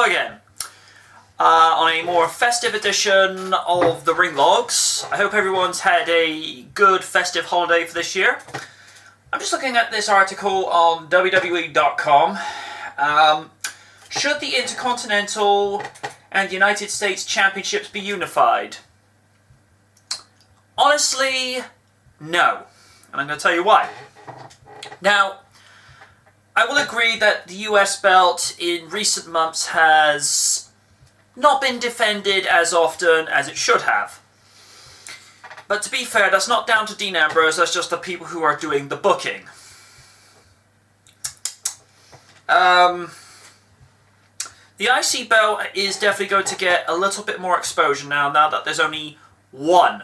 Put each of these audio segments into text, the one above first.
Hello again, on a more festive edition of the Ring Logs. I hope everyone's had a good festive holiday for this year. I'm just looking at this article on WWE.com. Should the Intercontinental and United States Championships be unified? Honestly, no. And I'm going to tell you why. Now, I will agree that the US belt in recent months has not been defended as often as it should have. But to be fair, that's not down to Dean Ambrose, that's just the people who are doing the booking. The IC belt is definitely going to get a little bit more exposure now that there's only one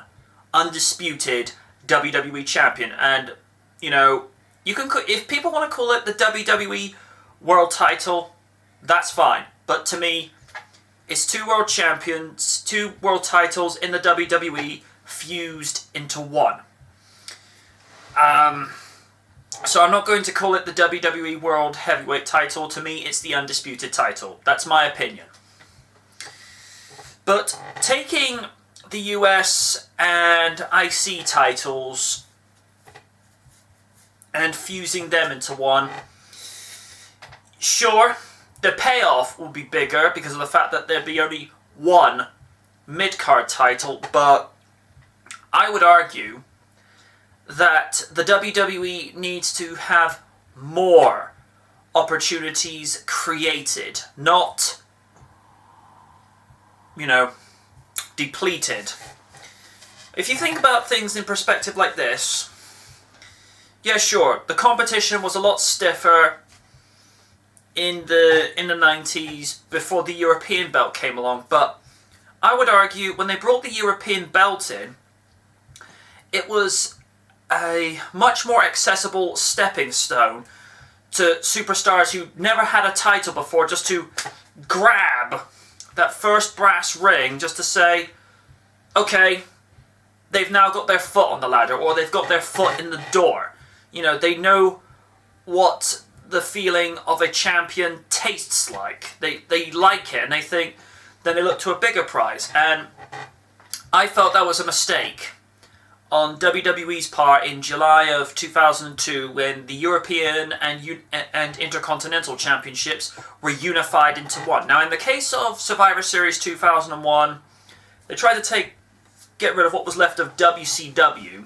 undisputed WWE champion. And, you know, you can, if people want to call it the WWE World Title, that's fine. But to me, it's two world champions, two world titles in the WWE fused into one. So I'm not going to call it the WWE World Heavyweight Title. To me, it's the undisputed title. That's my opinion. But taking the US and IC titles and fusing them into one, sure, the payoff will be bigger because of the fact that there'd be only one mid-card title, but I would argue that the WWE needs to have more opportunities created, not, you know, depleted. If you think about things in perspective like this, yeah, sure, the competition was a lot stiffer in the 90s before the European belt came along, but I would argue when they brought the European belt in, it was a much more accessible stepping stone to superstars who never had a title before, just to grab that first brass ring just to say, okay, they've now got their foot on the ladder, or they've got their foot in the door. You know, they know what the feeling of a champion tastes like. They like it, and they think, then they look to a bigger prize. And I felt that was a mistake on WWE's part in July of 2002 when the European and Intercontinental Championships were unified into one. Now, in the case of Survivor Series 2001, they tried to get rid of what was left of WCW.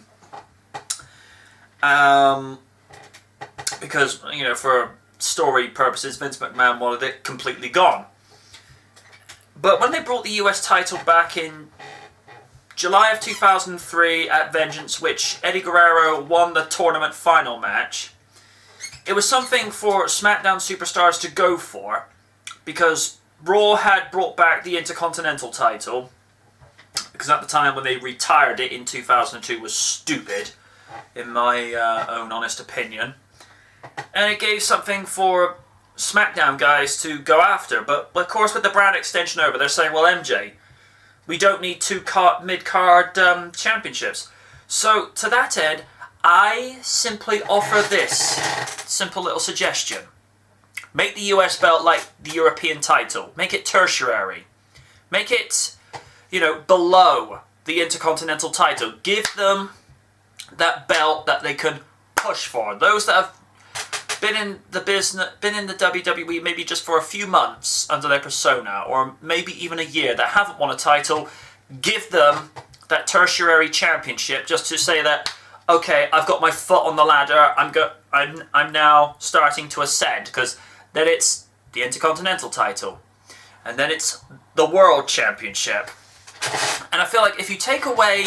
Because, you know, for story purposes, Vince McMahon wanted it completely gone. But when they brought the US title back in July of 2003 at Vengeance, which Eddie Guerrero won the tournament final match, it was something for SmackDown superstars to go for, because Raw had brought back the Intercontinental title, because at the time when they retired it in 2002 was stupid, in my own honest opinion. And it gave something for SmackDown guys to go after. But of course, with the brand extension over, they're saying, well, MJ, we don't need two mid-card championships. So, to that end, I simply offer this simple little suggestion. Make the US belt like the European title. Make it tertiary. Make it, you know, below the Intercontinental title. Give them that belt that they can push for. Those that have been in the WWE maybe just for a few months under their persona, or maybe even a year, that haven't won a title, give them that tertiary championship just to say that, okay, I've got my foot on the ladder, I'm now starting to ascend, because then it's the Intercontinental title, and then it's the World Championship. And I feel like if you take away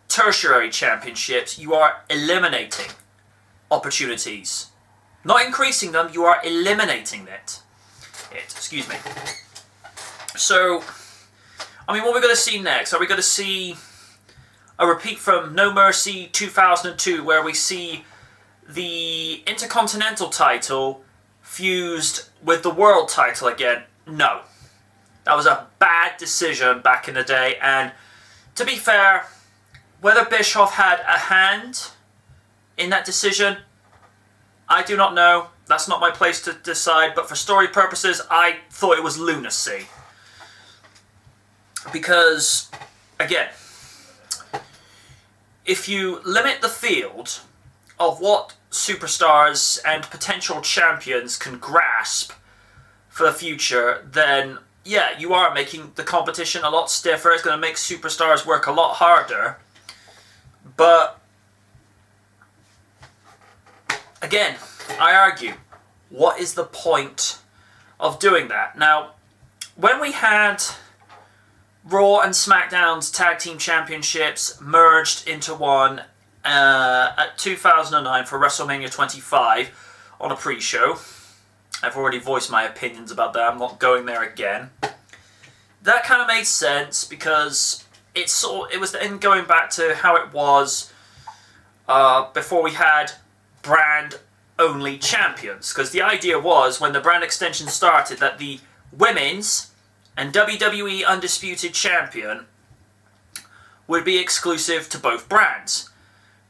tertiary championships, you are eliminating opportunities. Not increasing them, you are eliminating it. Excuse me. So, I mean, what are we going to see next? Are we going to see a repeat from No Mercy 2002, where we see the Intercontinental title fused with the World title again? No. That was a bad decision back in the day, and to be fair, whether Bischoff had a hand in that decision, I do not know. That's not my place to decide, but for story purposes, I thought it was lunacy. Because, again, if you limit the field of what superstars and potential champions can grasp for the future, then yeah, you are making the competition a lot stiffer. It's going to make superstars work a lot harder. But again, I argue, what is the point of doing that? Now, when we had Raw and SmackDown's Tag Team Championships merged into one at 2009 for WrestleMania 25 on a pre-show, I've already voiced my opinions about that. I'm not going there again. That kind of made sense because it was then going back to how it was before we had brand-only champions. Because the idea was, when the brand extension started, that the women's and WWE Undisputed Champion would be exclusive to both brands.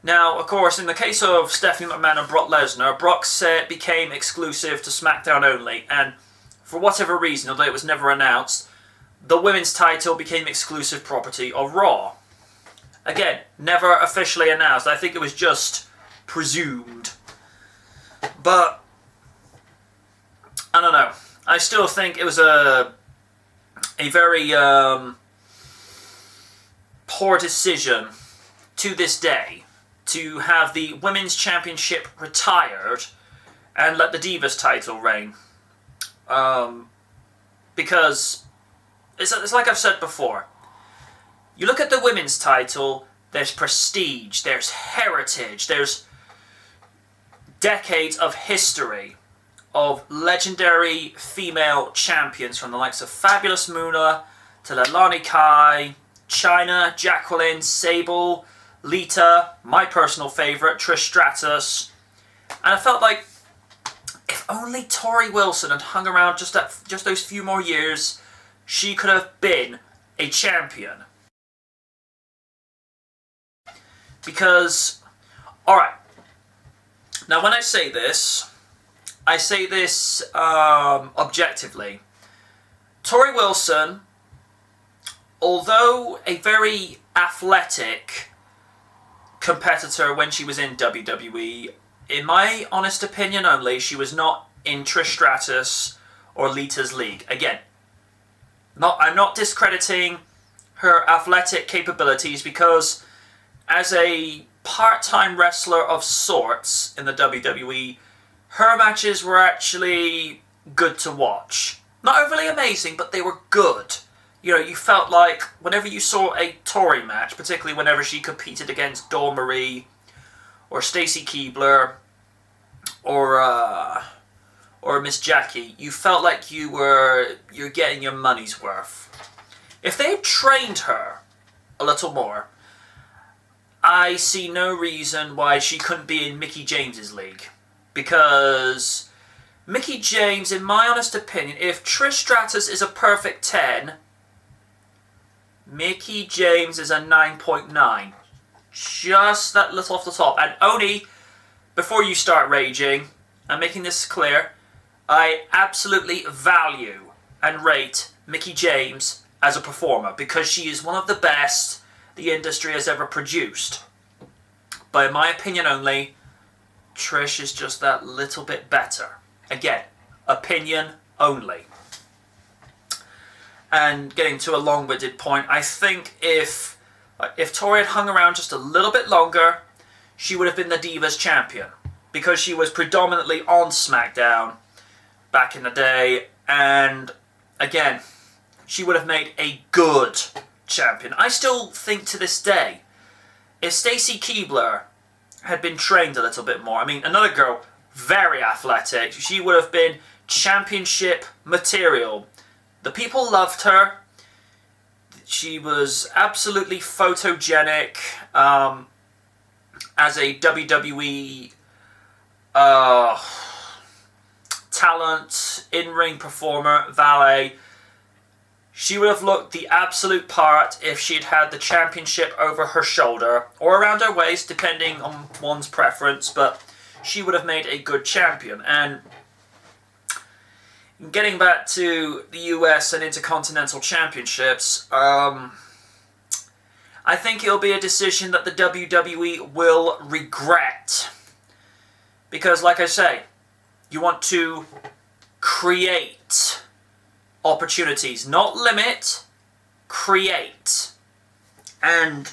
Now, of course, in the case of Stephanie McMahon and Brock Lesnar, Brock's became exclusive to SmackDown only, and for whatever reason, although it was never announced, the women's title became exclusive property of Raw. Again, never officially announced. I think it was just presumed. But I don't know. I still think it was a very poor decision to this day to have the Women's Championship retired and let the Divas title reign. Because it's like I've said before. You look at the women's title, there's prestige, there's heritage, there's decades of history of legendary female champions from the likes of Fabulous Moolah to Leilani Kai, Chyna, Jacqueline, Sable, Lita, my personal favourite, Trish Stratus. And I felt like if only Tori Wilson had hung around just those few more years, she could have been a champion. Because, alright, now when I say this objectively. Tori Wilson, although a very athletic competitor when she was in WWE, in my honest opinion only, she was not in Trish Stratus or Lita's league. Again, I'm not discrediting her athletic capabilities, because as a part-time wrestler of sorts in the WWE, her matches were actually good to watch. Not overly amazing, but they were good. You know, you felt like whenever you saw a Tori match, particularly whenever she competed against Dawn Marie or Stacy Keibler or Miss Jackie, you felt like you're getting your money's worth. If they had trained her a little more, I see no reason why she couldn't be in Mickie James's league. Because Mickie James, in my honest opinion, if Trish Stratus is a perfect 10, Mickie James is a 9.9. Just that little off the top. And Oni, before you start raging, I'm making this clear, I absolutely value and rate Mickie James as a performer, because she is one of the best the industry has ever produced. But in my opinion only, Trish is just that little bit better. Again, opinion only. And getting to a long-winded point, I think if Tori had hung around just a little bit longer, she would have been the Divas champion, because she was predominantly on SmackDown back in the day, and again, she would have made a good champion. I still think to this day, if Stacy Keibler had been trained a little bit more, I mean, another girl, very athletic, she would have been championship material. The people loved her. She was absolutely photogenic as a WWE talent, in-ring performer, valet. She would have looked the absolute part if she'd had the championship over her shoulder, or around her waist, depending on one's preference, but she would have made a good champion. And getting back to the US and Intercontinental Championships, I think it'll be a decision that the WWE will regret. Because, like I say, you want to create opportunities, not limit, create. And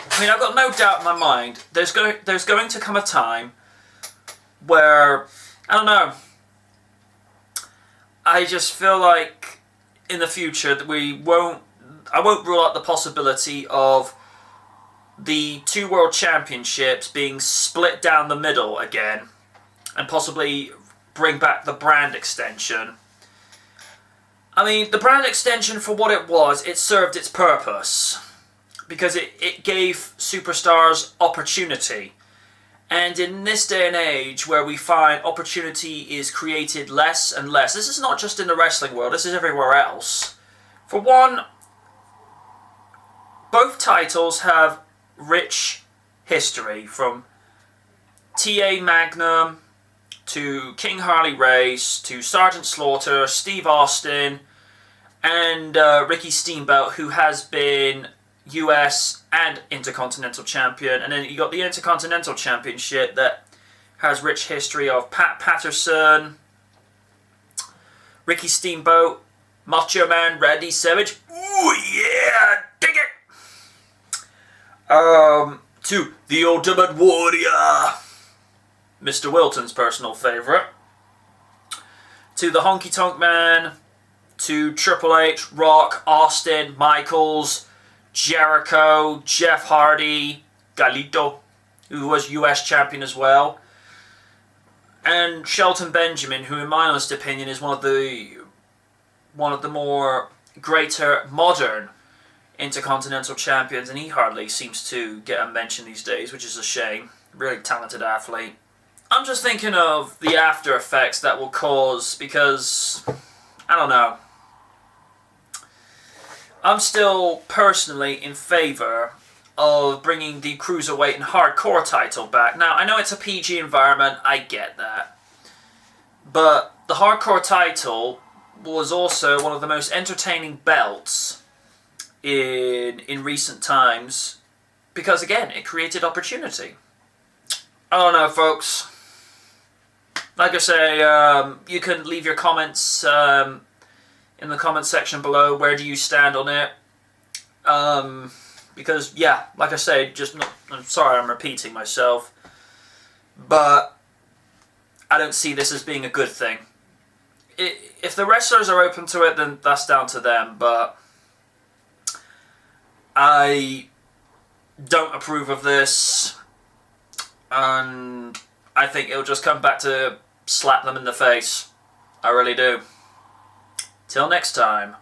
I mean, I've got no doubt in my mind there's going to come a time where, I don't know, I just feel like in the future that I won't rule out the possibility of the 2 World Championships being split down the middle again, and possibly bring back the brand extension. I mean, the brand extension, for what it was, it served its purpose, because it gave superstars opportunity. And in this day and age, where we find opportunity is created less and less, this is not just in the wrestling world, this is everywhere else. For one, both titles have rich history, from T.A. Magnum to King Harley Race to Sergeant Slaughter, Steve Austin, and Ricky Steamboat, who has been US and Intercontinental Champion. And then you got the Intercontinental Championship that has rich history of Pat Patterson, Ricky Steamboat, Macho Man Randy Savage. Ooh yeah, dig it! To the Ultimate Warrior, Mr. Wilton's personal favourite, to the Honky Tonk Man, to Triple H, Rock, Austin, Michaels, Jericho, Jeff Hardy, Galito, who was US champion as well, and Shelton Benjamin, who in my honest opinion is one of the more greater modern Intercontinental champions, and he hardly seems to get a mention these days, which is a shame. Really talented athlete. I'm just thinking of the after effects that will cause, because, I don't know, I'm still personally in favour of bringing the Cruiserweight and Hardcore title back. Now, I know it's a PG environment, I get that, but the Hardcore title was also one of the most entertaining belts in recent times, because again, it created opportunity. I don't know, folks. Like I say, you can leave your comments in the comment section below. Where do you stand on it? Because yeah, like I say, I'm sorry I'm repeating myself, but I don't see this as being a good thing. If the wrestlers are open to it, then that's down to them, but I don't approve of this, and I think it'll just come back to slap them in the face. I really do. Till next time.